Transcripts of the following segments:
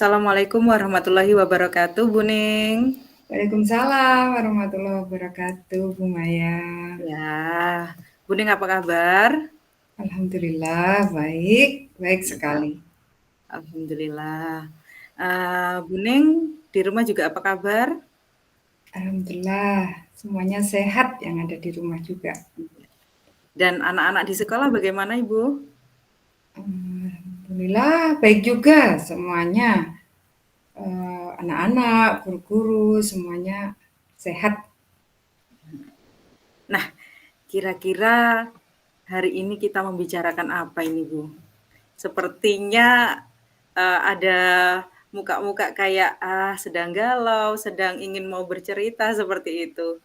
Assalamualaikum warahmatullahi wabarakatuh, Bu Ning. Waalaikumsalam warahmatullahi wabarakatuh, Bu Maya. Ya, Bu Ning apa kabar? Alhamdulillah baik, baik Ya, sekali. alhamdulillah. Bu Ning di rumah juga apa kabar? Alhamdulillah semuanya sehat yang ada di rumah juga. Dan anak-anak di sekolah bagaimana, Ibu? Alhamdulillah baik juga semuanya. Anak-anak, guru-guru semuanya sehat. Nah, kira-kira hari ini kita membicarakan apa ini, Bu? Sepertinya ada muka-muka kayak sedang galau, sedang ingin mau bercerita seperti itu.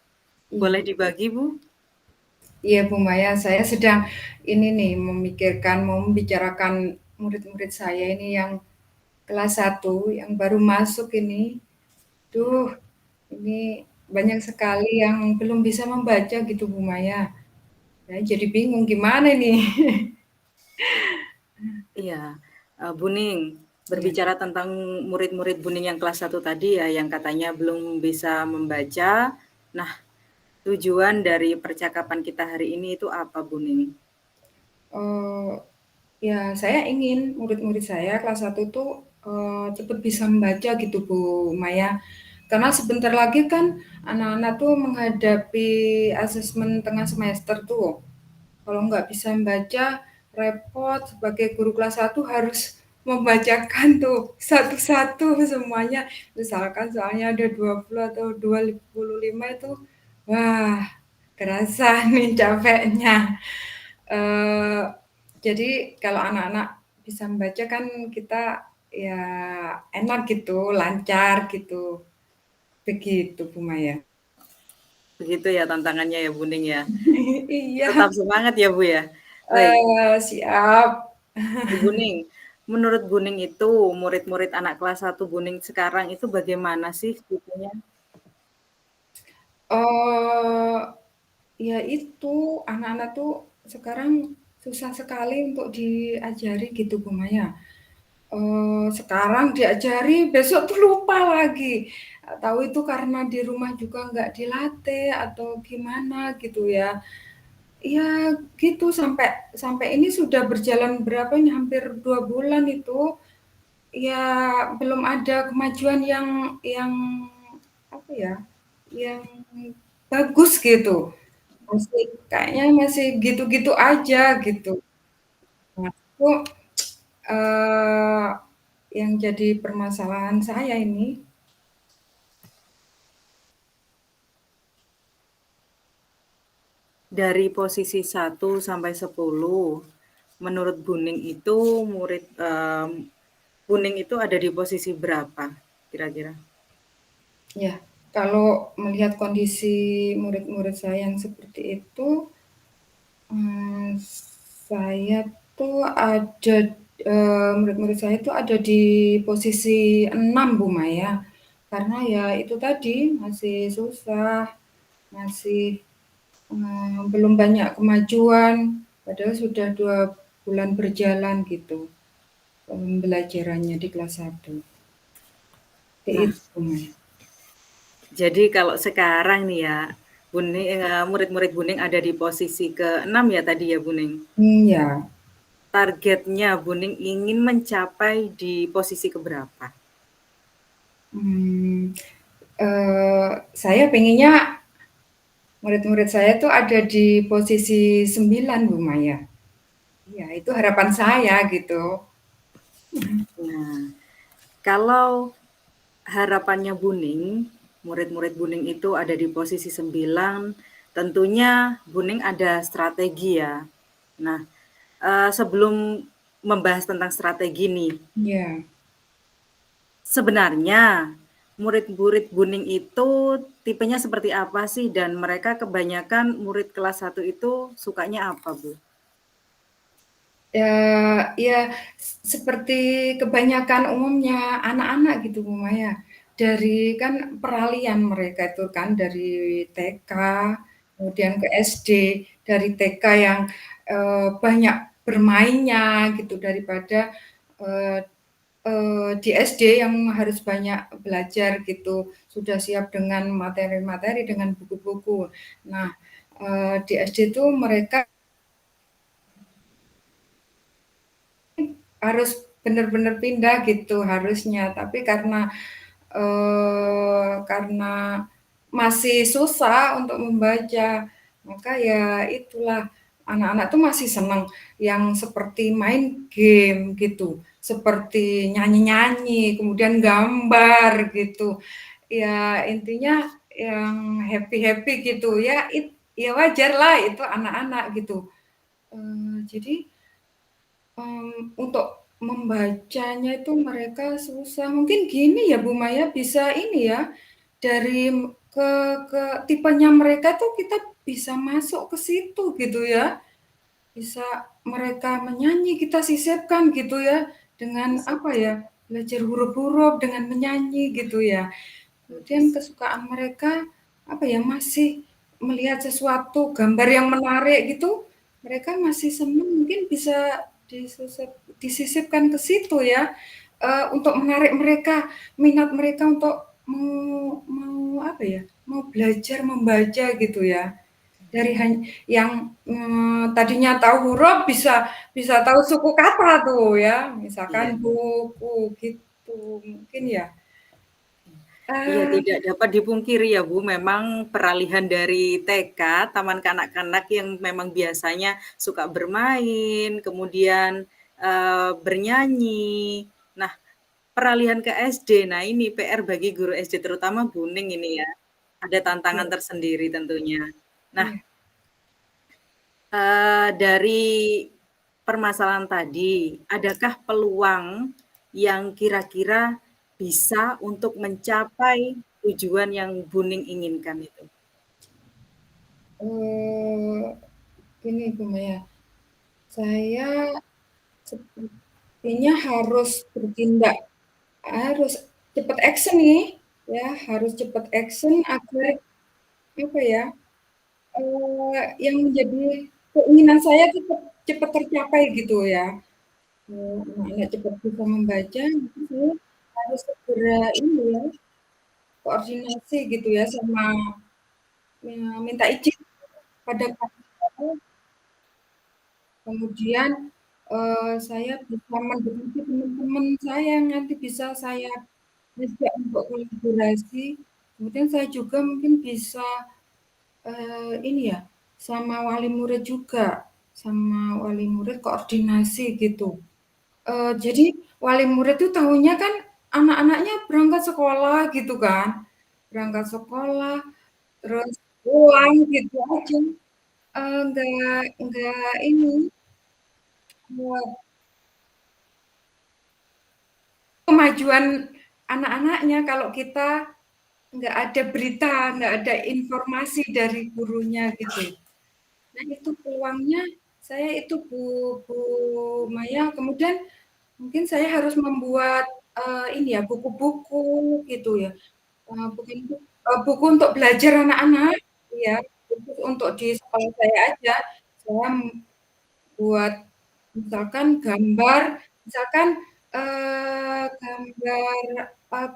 Boleh Iya, dibagi, Bu? iya Bu Maya, saya sedang ini nih memikirkan mau membicarakan murid-murid saya ini yang kelas 1 yang baru masuk ini. Duh, ini banyak sekali yang belum bisa membaca gitu Bu Maya. Saya jadi bingung gimana nih. Iya, Bu Ning, Ya. berbicara tentang murid-murid Bu Ning yang kelas 1 tadi ya, yang katanya belum bisa membaca. Nah, tujuan dari percakapan kita hari ini itu apa, Bu Ning? Eee, ya saya ingin murid-murid saya kelas 1 tuh, cepat bisa membaca gitu Bu Maya. Karena sebentar lagi kan anak-anak tuh menghadapi asesmen tengah semester tuh. Kalau nggak bisa membaca, repot sebagai guru kelas 1 harus membacakan tuh satu-satu semuanya. Misalkan soalnya ada 20 atau 25 itu, wah kerasa nih capeknya. Eee, jadi kalau anak-anak bisa membaca kan kita ya enak gitu, lancar gitu. Begitu Bu Maya. Begitu ya tantangannya ya, Bu Ning ya. Iya, Tetap semangat ya, Bu ya. Baik, siap. Bu Ning, menurut Bu Ning itu murid-murid anak kelas 1 Bu Ning sekarang itu bagaimana sih tipenya? Eee, ya itu, anak-anak tuh sekarang susah sekali untuk diajari gitu Bu Maya. Sekarang diajari, besok tuh lupa lagi. Tahu itu karena di rumah juga nggak dilatih atau gimana gitu ya. Iya gitu sampai sampai ini sudah berjalan berapa ini, hampir 2 bulan itu, ya belum ada kemajuan yang apa ya, yang bagus gitu. Masih kayaknya masih gitu-gitu aja gitu. Nah itu, eee, yang jadi permasalahan saya ini. Dari posisi 1 sampai 10, menurut Bu Ning itu Bu Ning itu ada di posisi berapa kira-kira? Ya, kalau melihat kondisi murid-murid saya yang seperti itu, saya tuh ada, murid-murid saya tuh ada di posisi 6 Bu Maya. Karena ya itu tadi, masih susah, masih, belum banyak kemajuan, padahal sudah 2 bulan berjalan gitu, pembelajarannya di kelas 1. Seperti Nah, itu Bu Maya. jadi kalau sekarang nih ya, Bu Ning murid-murid Bu Ning ada di posisi ke-6 ya tadi ya, Bu Ning? Iya. Targetnya Bu Ning ingin mencapai di posisi keberapa? Mmm, saya pengennya murid-murid saya tuh ada di posisi 9 Bu Maya. Iya, itu harapan saya gitu. Nah, kalau harapannya Bu Ning, murid-murid Bu Ning itu ada di posisi 9, tentunya Bu Ning ada strategi ya. Nah, sebelum membahas tentang strategi nih, Iya. sebenarnya murid-murid Bu Ning itu tipenya seperti apa sih? Dan mereka kebanyakan murid kelas 1 itu sukanya apa, Bu? Ya seperti kebanyakan umumnya anak-anak gitu Bu Maya. Dari kan peralihan mereka itu kan dari TK, kemudian ke SD, dari TK yang, banyak bermainnya gitu daripada, eee di SD yang harus banyak belajar gitu, sudah siap dengan materi-materi, dengan buku-buku. Nah, di SD itu mereka harus benar-benar pindah gitu harusnya, tapi karena masih susah untuk membaca, maka ya itulah anak-anak tuh masih senang yang seperti main game gitu, seperti nyanyi-nyanyi, kemudian gambar gitu. Ya intinya yang happy-happy gitu ya, ya wajarlah itu anak-anak gitu. Jadi untuk membacanya itu mereka susah. Mungkin gini ya Bu Maya, bisa ini ya, dari ke ke tipenya mereka tuh kita bisa masuk ke situ gitu ya. Bisa mereka menyanyi, kita sisipkan gitu ya, dengan Bisa apa bisa ya, belajar huruf-huruf dengan menyanyi gitu ya. Kemudian bisa. kesukaan mereka apa ya, masih melihat sesuatu gambar yang menarik gitu, mereka masih senang mungkin bisa disisipkan ke situ ya, untuk menarik mereka, minat mereka untuk mau mau apa ya, mau belajar membaca gitu ya. Dari yang tadinya tahu huruf bisa bisa tahu suku kata tuh ya, misalkan Iya. buku gitu mungkin ya. Iya, Ah, tidak dapat dipungkiri ya Bu, memang peralihan dari TK, taman kanak-kanak yang memang biasanya suka bermain, kemudian, bernyanyi. Nah, peralihan ke SD, nah ini PR bagi guru SD, terutama Buning ini ya, ada tantangan iya, tersendiri tentunya. Nah, iya. dari permasalahan tadi, adakah peluang yang kira-kira bisa untuk mencapai tujuan yang Buning inginkan itu? Eh, Gini Bu Maya, saya sepertinya harus bertindak, harus cepat action nih, ya harus cepat action agar apa ya, yang menjadi keinginan saya cepat cepat tercapai gitu ya. Anak-anak cepat bisa membaca, maka saya harus segera ini ya, koordinasi gitu ya sama minta izin pada kemudian, saya bisa mendekati teman-teman saya yang nanti bisa saya ajak untuk kolaborasi. Kemudian saya juga mungkin bisa, ini ya, sama wali murid juga, sama wali murid koordinasi gitu. Jadi wali murid tuh tahunya kan anak-anaknya berangkat sekolah gitu kan, berangkat sekolah, terus pulang gitu aja, nggak ini, nggak kemajuan anak-anaknya kalau kita nggak ada berita, nggak ada informasi dari gurunya gitu. Nah itu peluangnya saya itu Bu Maya, kemudian mungkin saya harus membuat ini ya buku-buku gitu ya, bukan buku untuk belajar anak-anak, ya khusus untuk di sekolah saya aja. Saya buat misalkan gambar, misalkan, gambar,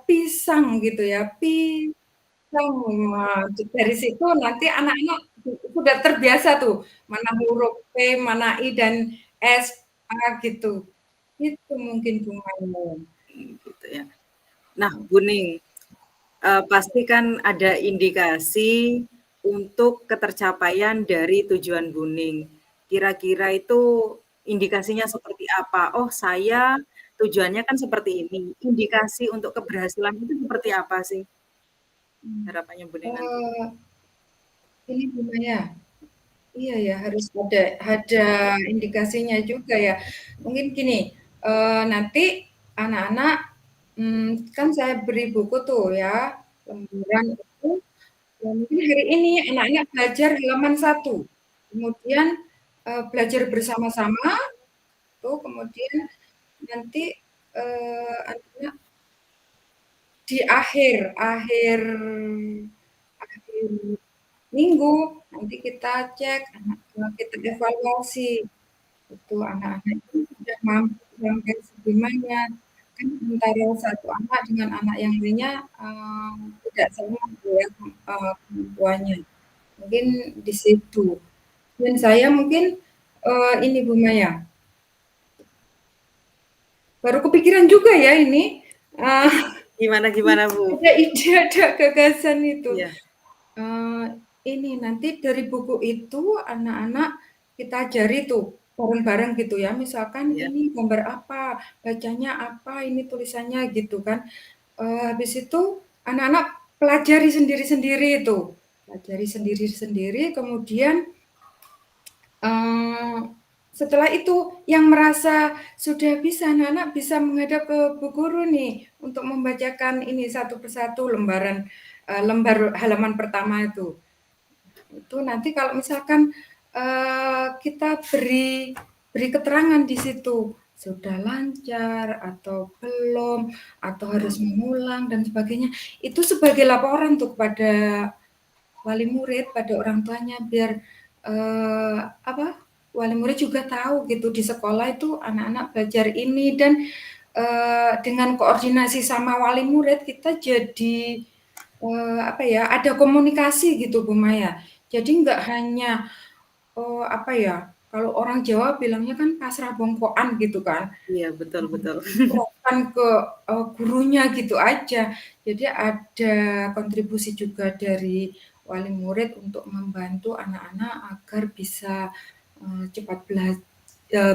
pisang gitu ya, pisang. Nah, dari situ nanti anak-anak sudah terbiasa tuh, mana huruf P, mana I dan S, A gitu. Itu mungkin Bunganya. Gitu ya. Nah, Buning, pasti kan ada indikasi untuk ketercapaian dari tujuan Buning. Kira-kira itu indikasinya seperti apa? Oh, saya tujuannya kan seperti ini. Indikasi untuk keberhasilan itu seperti apa sih harapannya Buning nanti? Eee, ini Bunganya, iya ya, harus ada indikasinya juga ya. Mungkin gini, nanti anak-anak, kan saya beri buku tuh ya, lemburan itu, ya mungkin hari ini anak-anak belajar halaman 1, kemudian, belajar bersama-sama tuh, kemudian nanti, anak-anak di akhir akhir akhir minggu, nanti kita cek, kita evaluasi, itu anak-anak itu sudah mampu sampai segimana. kan antara satu anak dengan anak yang lainnya, tidak sama gitu ya, kemampuannya. Mungkin di situ. Dan saya mungkin, ini Bu Maya, baru kepikiran juga ya ini, Gimana gimana Bu? ada ide, ada gagasan itu. Iya, Eee, ini nanti dari buku itu anak-anak kita ajari tuh bareng-bareng gitu ya, misalkan iya, ini gambar apa, bacanya apa, ini tulisannya gitu kan. Habis itu anak-anak pelajari sendiri-sendiri itu, pelajari sendiri-sendiri kemudian, eee, setelah itu yang merasa sudah bisa, anak-anak bisa menghadap ke bu guru nih untuk membacakan ini satu persatu lembar halaman pertama itu. Itu nanti kalau misalkan, kita beri keterangan di situ, sudah lancar atau belum, atau harus mengulang dan sebagainya, itu sebagai laporan tuh kepada wali murid, pada orang tuanya biar, apa, wali murid juga tahu gitu di sekolah itu anak-anak belajar ini dan, dengan koordinasi sama wali murid kita jadi apa ya, ada komunikasi gitu Bu Maya. Jadi nggak hanya, apa ya, kalau orang Jawa bilangnya kan pasrah bongkoan gitu kan, iya, betul betul. diserahkan ke, gurunya gitu aja. Jadi ada kontribusi juga dari wali murid untuk membantu anak-anak agar bisa, cepat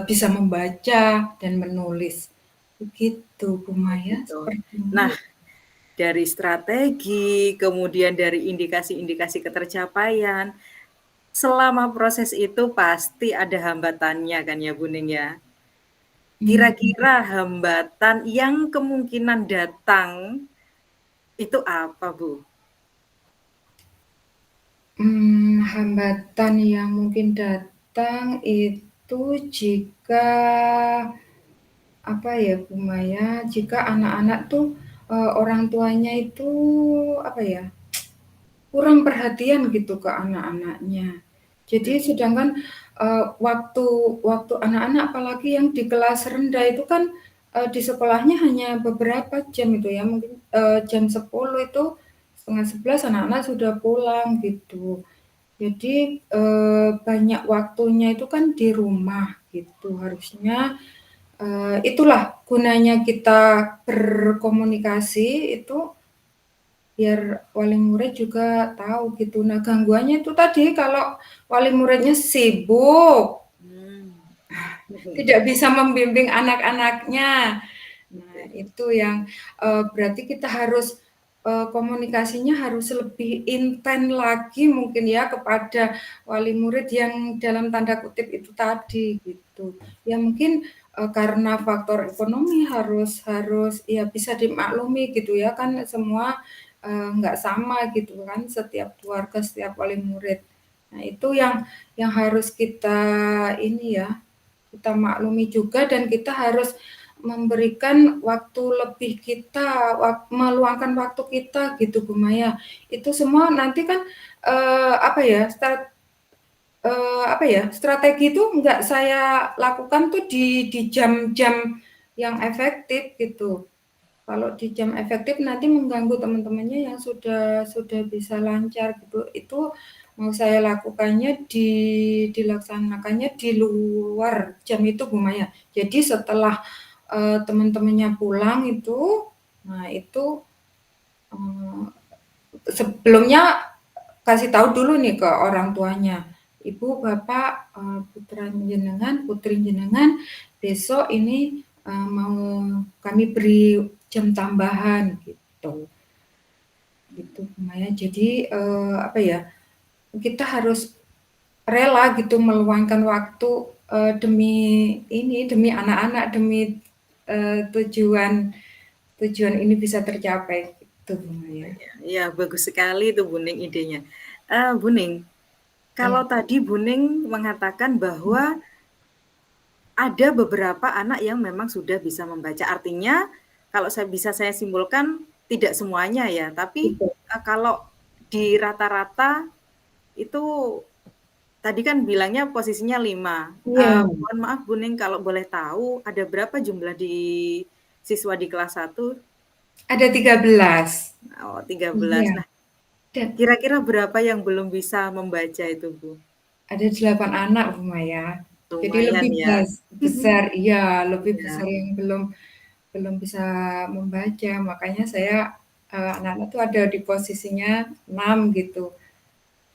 bisa membaca dan menulis. Begitu Bu Oh Maya, gitu. Nah, sepertinya. dari strategi, kemudian dari indikasi-indikasi ketercapaian, selama proses itu pasti ada hambatannya kan ya, Bu Ning ya? Mmm. Kira-kira hambatan yang kemungkinan datang itu apa, Bu? Hambatan yang mungkin datang itu jika, apa ya, Bu Maya, jika anak-anak tuh, orang tuanya itu, apa ya, kurang perhatian gitu ke anak-anaknya. Jadi Mmm, sedangkan, waktu waktu anak-anak apalagi yang di kelas rendah itu kan, di sekolahnya hanya beberapa jam itu ya, mungkin, jam 10 itu, setengah 11 anak-anak sudah pulang gitu. Jadi, banyak waktunya itu kan di rumah gitu. Harusnya, itulah gunanya kita berkomunikasi itu biar wali murid juga tahu gitu. Nah, gangguannya itu tadi kalau wali muridnya sibuk, mmm. tidak bisa membimbing anak-anaknya. Nah, Oke. itu yang, berarti kita harus, komunikasinya harus lebih intens lagi mungkin ya kepada wali murid yang dalam tanda kutip itu tadi, gitu. Ya mungkin, karena faktor ekonomi harus harus ya bisa dimaklumi gitu ya, kan semua, nggak sama gitu kan, setiap keluarga, setiap wali murid. Nah, itu yang harus kita ini ya, kita maklumi juga dan kita harus memberikan waktu lebih kita, meluangkan waktu kita gitu Bu Maya. Itu semua nanti kan, apa ya, apa ya, strategi itu nggak saya lakukan tuh di jam-jam yang efektif gitu. Kalau di jam efektif nanti mengganggu teman-temannya yang sudah bisa lancar gitu. Itu mau saya lakukannya dilaksanakannya di luar jam itu Bu Maya. Jadi setelah, teman-temannya pulang itu, nah itu, eee, sebelumnya kasih tahu dulu nih ke orang tuanya, "Ibu, Bapak, putra jenengan, putri jenengan besok ini, mau kami beri jam tambahan," gitu. Gitu, Bu Maya. Jadi, apa ya, kita harus rela gitu meluangkan waktu, demi ini, demi anak-anak, demi, tujuan tujuan ini bisa tercapai, gitu, Bu Maya. Iya, bagus sekali itu Bu Ning idenya. Bu Ning, kalau Iya. tadi Bu Ning mengatakan bahwa ada beberapa anak yang memang sudah bisa membaca, artinya kalau saya simpulkan tidak semuanya ya, tapi, Betul. kalau di rata-rata itu tadi kan bilangnya posisinya 5. Iya. Mohon maaf Bu Ning kalau boleh tahu ada berapa jumlah di siswa di kelas 1? Ada 13. Oh, 13. Iya, Nah, dan kira-kira berapa yang belum bisa membaca itu, Bu? ada 8 anak, Bu Maya. Jadi Lumayan lebih ya. besar, iya, lebih besar Ya, yang belum belum bisa membaca. Makanya saya anak-anak tuh ada di posisinya 6 gitu.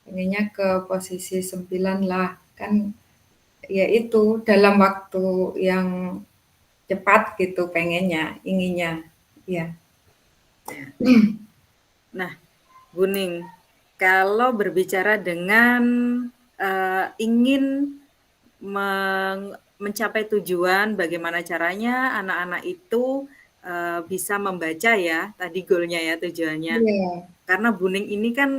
Pengennya ke posisi 9 lah. Kan ya itu dalam waktu yang cepat gitu pengennya, inginnya. Iya. ya. Nah, Buning, kalau berbicara dengan ingin mencapai tujuan, bagaimana caranya anak-anak itu bisa membaca ya, tadi goalnya ya, tujuannya. Iya, Karena Buning ini kan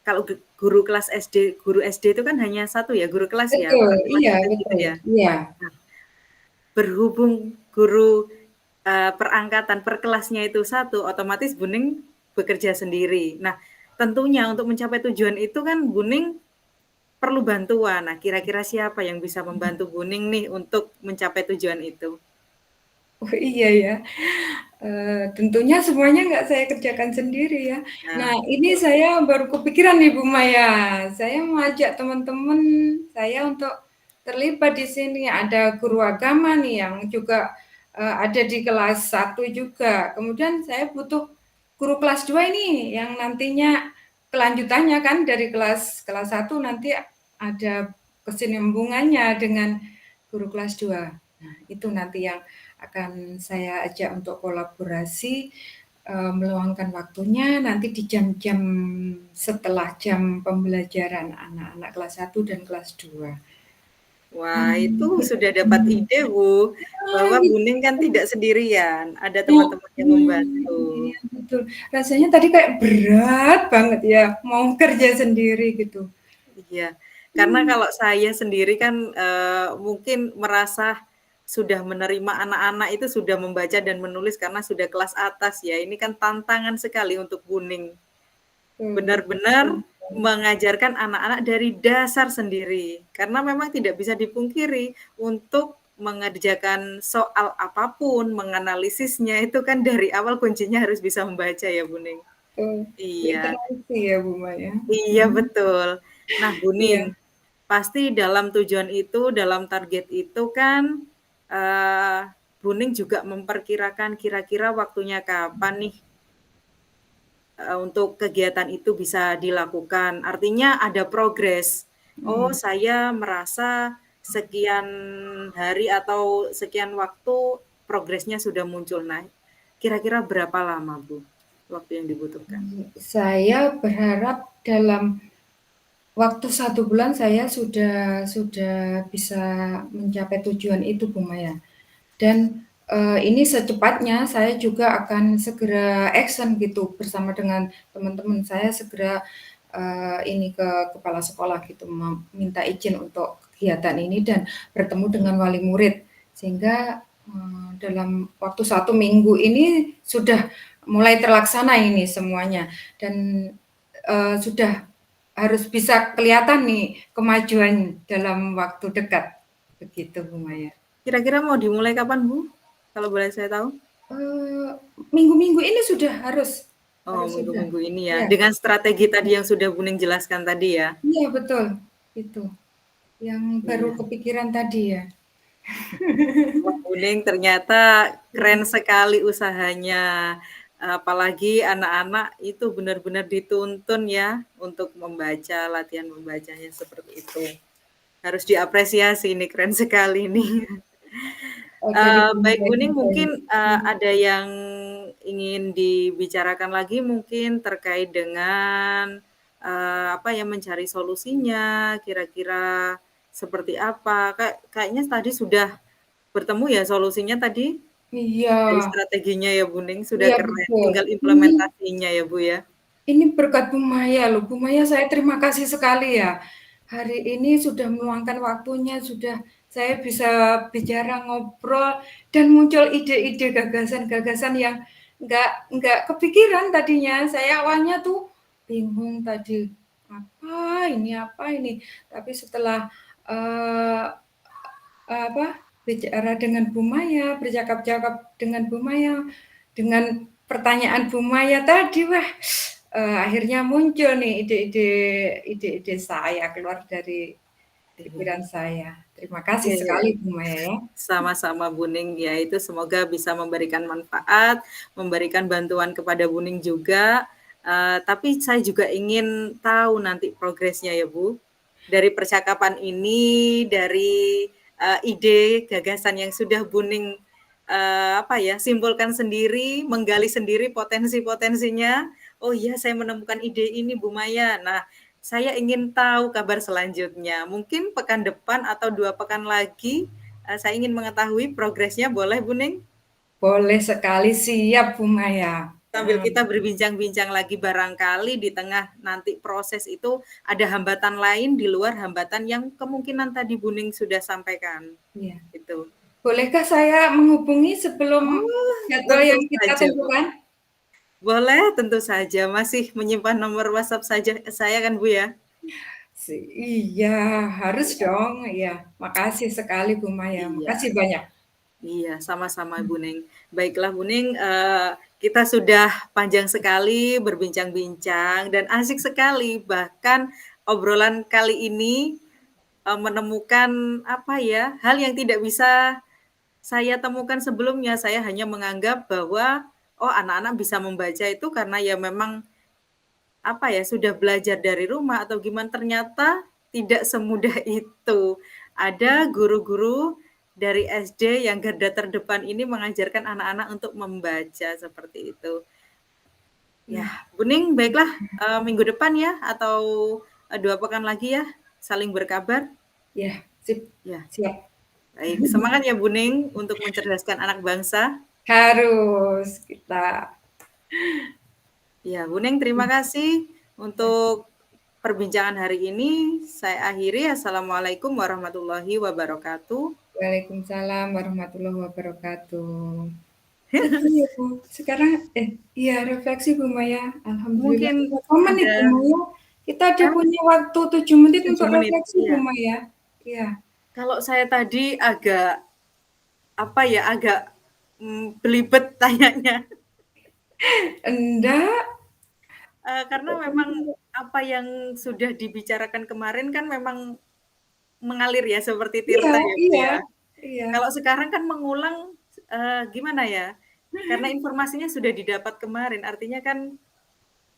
kalau guru kelas SD, guru SD itu kan hanya satu ya, guru kelas ya, betul. bukan kelas Iya, individu betul. ya. Iya. Nah, berhubung guru perangkatan per kelasnya itu satu, otomatis Buning bekerja sendiri. Nah, tentunya untuk mencapai tujuan itu kan Buning perlu bantuan. Nah, kira-kira siapa yang bisa membantu Buning nih untuk mencapai tujuan itu? Oh iya ya. Tentunya semuanya nggak saya kerjakan sendiri ya. Nah, Nah, ini saya baru kepikiran nih Bu Maya. Saya mau ajak teman-teman saya untuk terlibat di sini. Ada guru agama nih yang juga ada di kelas 1 juga. Kemudian saya butuh guru kelas 2 ini yang nantinya kelanjutannya kan dari kelas 1 nanti ada kesinambungannya dengan guru kelas 2. Nah, itu nanti yang akan saya ajak untuk kolaborasi, meluangkan waktunya nanti di jam-jam setelah jam pembelajaran anak-anak kelas 1 dan kelas 2. wah itu sudah dapat ide, Bu, Ah, bahwa gitu. Buning kan tidak sendirian, ada teman-teman yang membantu. Iya betul. Rasanya tadi kayak berat banget ya, mau kerja sendiri gitu. Iya, karena kalau saya sendiri kan mungkin merasa sudah menerima anak-anak itu sudah membaca dan menulis karena sudah kelas atas ya. Ini kan tantangan sekali untuk Buning. Benar-benar Betul. mengajarkan anak-anak dari dasar sendiri. Karena memang tidak bisa dipungkiri untuk mengerjakan soal apapun, menganalisisnya itu kan dari awal kuncinya harus bisa membaca ya, Buning. Betul. Iya, Literasi ya Bu Maya. iya betul. Nah, Buning, Iya. pasti dalam tujuan itu, dalam target itu kan eh, Buning juga memperkirakan kira-kira waktunya kapan nih untuk kegiatan itu bisa dilakukan. Artinya ada progres. Oh, Hmm. saya merasa sekian hari atau sekian waktu progresnya sudah muncul. Nah, kira-kira berapa lama, Bu, waktu yang dibutuhkan? Saya berharap dalam waktu 1 bulan saya sudah bisa mencapai tujuan itu, Bu Maya. Dan, ini secepatnya saya juga akan segera action gitu bersama dengan teman-teman saya segera, ini ke kepala sekolah gitu minta izin untuk kegiatan ini dan bertemu dengan wali murid. Sehingga, dalam waktu 1 minggu ini sudah mulai terlaksana ini semuanya dan, sudah harus bisa kelihatan nih kemajuan dalam waktu dekat, begitu Bu Maya. Kira-kira mau dimulai kapan, Bu? Kalau boleh saya tahu? Eee, minggu-minggu ini sudah harus Oh, harus sudah. minggu-minggu ini ya. Iya Dengan strategi tadi yang sudah Buning jelaskan tadi ya. iya betul, itu yang baru Iya. kepikiran tadi ya. Wah, Buning ternyata keren sekali usahanya. Apalagi anak-anak itu benar-benar dituntun ya untuk membaca, latihan membacanya seperti itu. Harus diapresiasi ini keren sekali nih. Dari Baik berbagai Buning dari mungkin ada yang ingin dibicarakan lagi mungkin terkait dengan apa ya mencari solusinya, kira-kira seperti apa? Kayaknya tadi sudah bertemu ya solusinya tadi iya dari strateginya ya Buning, sudah iya keren, betul. tinggal Ini implementasinya ya Bu ya. Ini berkat Bu Maya loh, Bu Maya saya terima kasih sekali ya. Hari ini sudah meluangkan waktunya, sudah saya bisa bicara, ngobrol, dan muncul ide-ide gagasan-gagasan yang nggak kepikiran tadinya. Saya awalnya tuh bingung tadi, apa ini, apa ini. Tapi setelah, eee, apa bicara dengan Bu Maya, bercakap-cakap dengan Bu Maya, dengan pertanyaan Bu Maya tadi, wah, akhirnya muncul nih ide-ide saya keluar dari Iya. pikiran saya. Terima kasih Oke, sekali Bu Maya ya. sama-sama Bu Ning, ya itu semoga bisa memberikan manfaat, memberikan bantuan kepada Bu Ning juga. Tapi saya juga ingin tahu nanti progresnya ya Bu. Dari percakapan ini, dari ide, gagasan yang sudah Bu Ning simpulkan sendiri, menggali sendiri potensi-potensinya. Oh iya, saya menemukan ide ini Bu Maya. Nah, saya ingin tahu kabar selanjutnya. Mungkin pekan depan atau 2 pekan lagi, saya ingin mengetahui progresnya, boleh Bu Ning? Boleh sekali, siap Bu Maya. Sambil kita berbincang-bincang lagi, barangkali di tengah nanti proses itu ada hambatan lain di luar hambatan yang kemungkinan tadi Bu Ning sudah sampaikan, Iya. gitu. Bolehkah saya menghubungi sebelum Oh, jadwal tentu yang kita saja Bu. tentukan? Boleh, tentu saja. Masih menyimpan nomor WhatsApp saja saya kan Bu ya? Iya, harus Iya. dong. Iya, makasih sekali Bu Maya. Iya. Makasih banyak. Iya, sama-sama Bu Ning. Baiklah Bu Ning, kita sudah panjang sekali berbincang-bincang dan asik sekali, bahkan obrolan kali ini, menemukan apa ya, hal yang tidak bisa saya temukan sebelumnya. Saya hanya menganggap bahwa, oh anak-anak bisa membaca itu karena ya memang apa ya, sudah belajar dari rumah atau gimana, ternyata tidak semudah itu. Ada guru-guru dari SD yang garda terdepan ini mengajarkan anak-anak untuk membaca seperti itu. Ya, Iya, Buning, baiklah, minggu depan ya atau 2 pekan lagi ya, saling berkabar. iya, sip, Ya, siap. baik. Semangat ya Buning untuk mencerdaskan anak bangsa. Harus kita. Ya, Buning, terima kasih untuk perbincangan hari ini. Saya akhiri. Assalamualaikum warahmatullahi wabarakatuh. Waalaikumsalam warahmatullahi wabarakatuh. Itu ya Bu, sekarang iya refleksi Bu Maya. Alhamdulillah Mungkin berapa menit ada Bu Maya? Kita ada kan punya waktu 7 menit 7 untuk menit. refleksi Bu Iya. Maya. Iya. Kalau saya tadi agak agak belibet tanyanya. Enggak, Karena memang apa yang sudah dibicarakan kemarin kan memang mengalir ya seperti iya tirta ya Bu iya ya. iya. Kalau sekarang kan mengulang gimana ya? Karena informasinya sudah didapat kemarin, artinya kan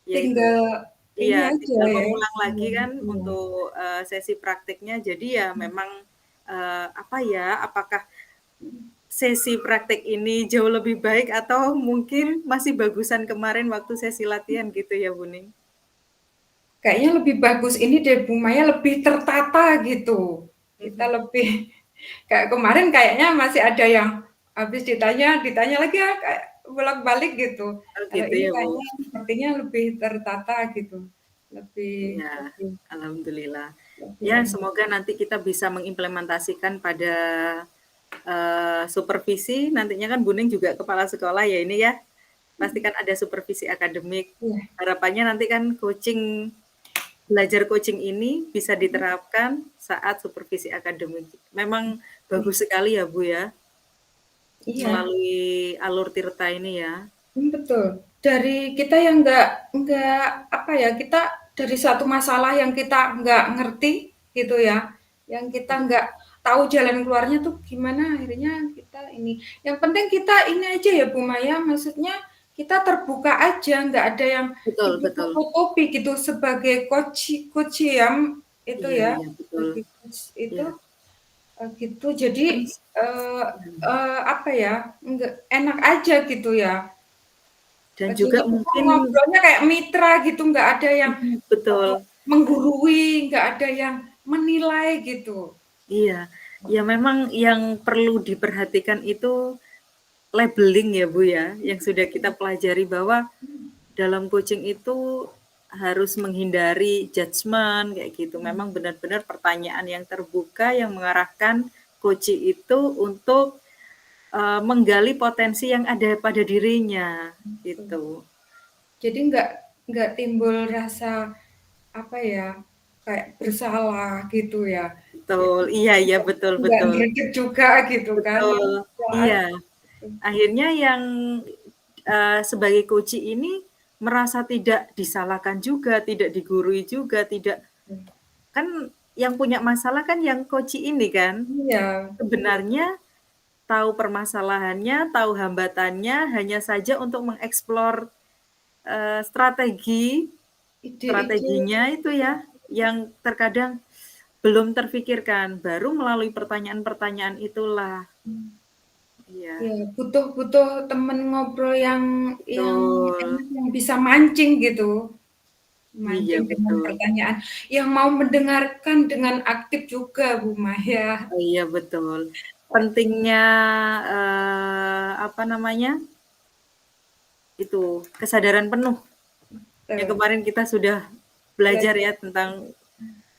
ya itu. Tinggal Iya, ini aja tinggal ya. mengulang lagi Iya kan iya. untuk sesi praktiknya. Jadi ya memang apakah sesi praktik ini jauh lebih baik atau mungkin masih bagusan kemarin waktu sesi latihan gitu ya, Buning? Kayaknya lebih bagus ini deh Bu Maya, lebih tertata gitu. Kita Mhm. lebih kayak kemarin kayaknya masih ada yang habis ditanya ditanya lagi ya kayak bolak-balik gitu. Oh Kalau gitu ini ya, Bu? kayaknya sepertinya lebih tertata gitu. Lebih Iya, lebih alhamdulillah. lebih Ya, enak. semoga nanti kita bisa mengimplementasikan pada supervisi. Nantinya kan Buning juga kepala sekolah ya ini ya. Pastikan ada supervisi akademik. Iya, Harapannya nanti kan belajar coaching ini bisa diterapkan saat supervisi akademik. Memang iya. bagus sekali ya Bu ya, Iya. melalui alur Tirta ini ya. Betul. Dari kita yang nggak apa ya, kita dari satu masalah yang kita nggak ngerti gitu ya, yang kita nggak tahu jalan keluarnya tuh gimana, akhirnya kita ini. Yang penting kita ini aja ya Bu Maya, maksudnya kita terbuka aja, nggak ada yang Betul betul. ditutup-tutupi gitu sebagai coach coach yang itu Iya ya, iya betul. sebagai coach itu Iya. gitu. Jadi Terus apa ya, nggak enak aja gitu ya. dan Jadi juga kita mungkin ngobrolnya kayak mitra gitu, nggak ada yang betul. menggurui, nggak ada yang menilai gitu. Iya. Ya memang yang perlu diperhatikan itu labeling ya Bu ya, yang sudah kita pelajari bahwa dalam coaching itu harus menghindari judgement kayak gitu. Memang benar-benar pertanyaan yang terbuka yang mengarahkan coach itu untuk menggali potensi yang ada pada dirinya gitu. Jadi nggak timbul rasa apa ya, kayak bersalah gitu ya. betul. Iya iya, betul Nggak betul. greget juga gitu kan ya, Betul, saat iya. itu. Akhirnya yang, sebagai coach ini merasa tidak disalahkan juga, tidak digurui juga, tidak kan yang punya masalah kan yang coach ini kan. Iya, Sebenarnya tahu permasalahannya, tahu hambatannya, hanya saja untuk mengeksplor, ide-ide strateginya itu ya, yang terkadang belum terfikirkan, baru melalui pertanyaan-pertanyaan itulah. ya Iya, butuh butuh temen ngobrol yang betul. enak, yang bisa mancing gitu. Iya, Mancing dengan betul. pertanyaan, yang mau mendengarkan dengan aktif juga Bu Maya. Oh, iya, betul. Pentingnya, apa namanya, itu, kesadaran penuh, yang Betul. kemarin kita sudah belajar ya tentang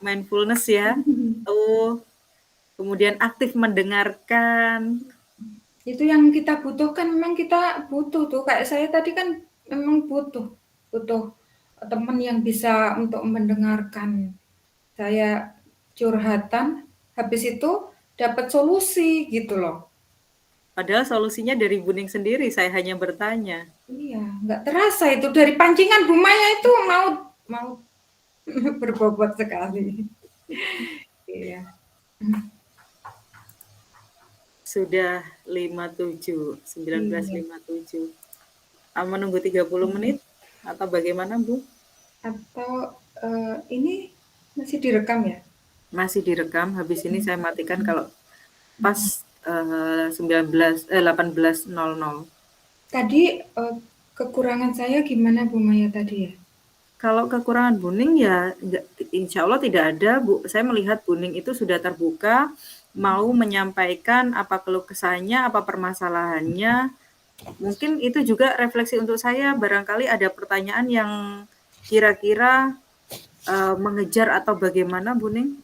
mindfulness ya. Tuh, kemudian aktif mendengarkan. Itu yang kita butuhkan, memang kita butuh tuh, kayak saya tadi kan memang butuh butuh teman yang bisa untuk mendengarkan saya curhatan, habis itu dapat solusi gitu loh. Padahal solusinya dari Buning sendiri, saya hanya bertanya. Iya, nggak terasa itu dari pancingan Bu Maya itu mau mau berbobot sekali. Iya. Sudah 57, Iya. 19.57. Menunggu 30 menit atau bagaimana, Bu? Atau ini masih direkam ya? Masih direkam, habis ini saya matikan kalau pas 18.00. Tadi kekurangan saya gimana Bu Maya tadi ya? Kalau kekurangan Buning ya insya Allah tidak ada, Bu. Saya melihat Buning itu sudah terbuka, mau menyampaikan apa keluh kesahnya, apa permasalahannya. Mungkin itu juga refleksi untuk saya, barangkali ada pertanyaan yang kira-kira mengejar atau bagaimana, Buning?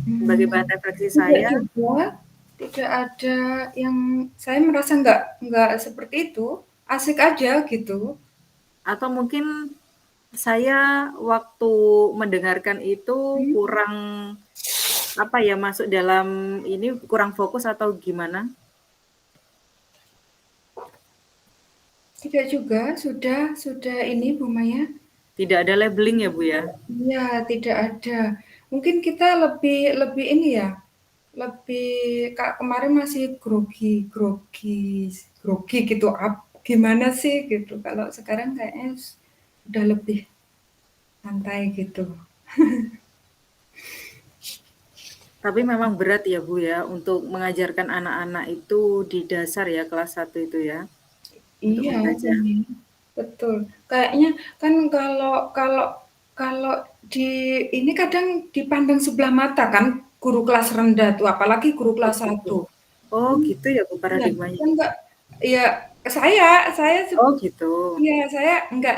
Sebagai bahan refleksi Tidak saya. juga, tidak ada yang saya merasa nggak seperti itu, asik aja gitu. Atau mungkin saya waktu mendengarkan itu kurang apa ya, masuk dalam ini kurang fokus atau gimana? Tidak juga, sudah ini Bu Maya. Tidak ada labeling ya, Bu, ya? Iya, tidak ada. Mungkin kita lebih lebih ini ya, lebih Kak kemarin masih grogi grogi grogi gitu, gimana sih gitu. Kalau sekarang kayaknya udah lebih santai gitu. Tapi memang berat ya, Bu, ya, untuk mengajarkan anak-anak itu di dasar ya, kelas 1 itu ya, untuk Iya, membaca. bener, betul. Kayaknya kan kalau kalau kalau di ini kadang dipandang sebelah mata kan guru kelas rendah tuh, apalagi guru Oh, kelas gitu. 1. Oh, gitu ya, Bu, Iya, paradigmanya. kan enggak ya saya Oh, gitu. iya,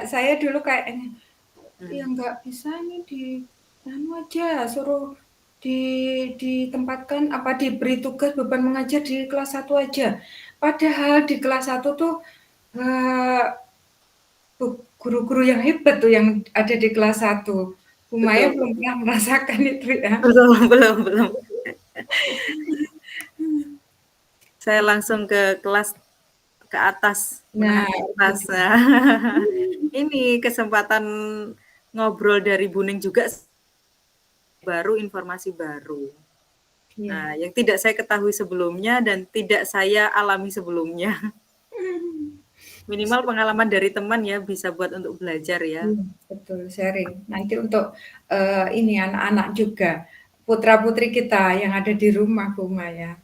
saya dulu kayaknya, ya Hmm, nggak bisa nih di anu aja, suruh di ditempatkan apa, diberi tugas beban mengajar di kelas 1 aja. Padahal di kelas 1 tuh, eee, guru-guru yang hebat tuh yang ada di kelas 1. Bu Maya betul belum betul. pernah merasakan itu ya. Belum belum belum. Saya langsung ke kelas ke atas, menengah Nah, ke itu atas. dia. Nah, ini kesempatan ngobrol dari Buning juga baru, informasi baru. Iya. Nah, yang tidak saya ketahui sebelumnya dan tidak saya alami sebelumnya. Minimal pengalaman dari teman ya, bisa buat untuk belajar ya. Iya, betul, sharing. Nanti untuk, ini anak-anak juga, putra-putri kita yang ada di rumah, Bu Maya.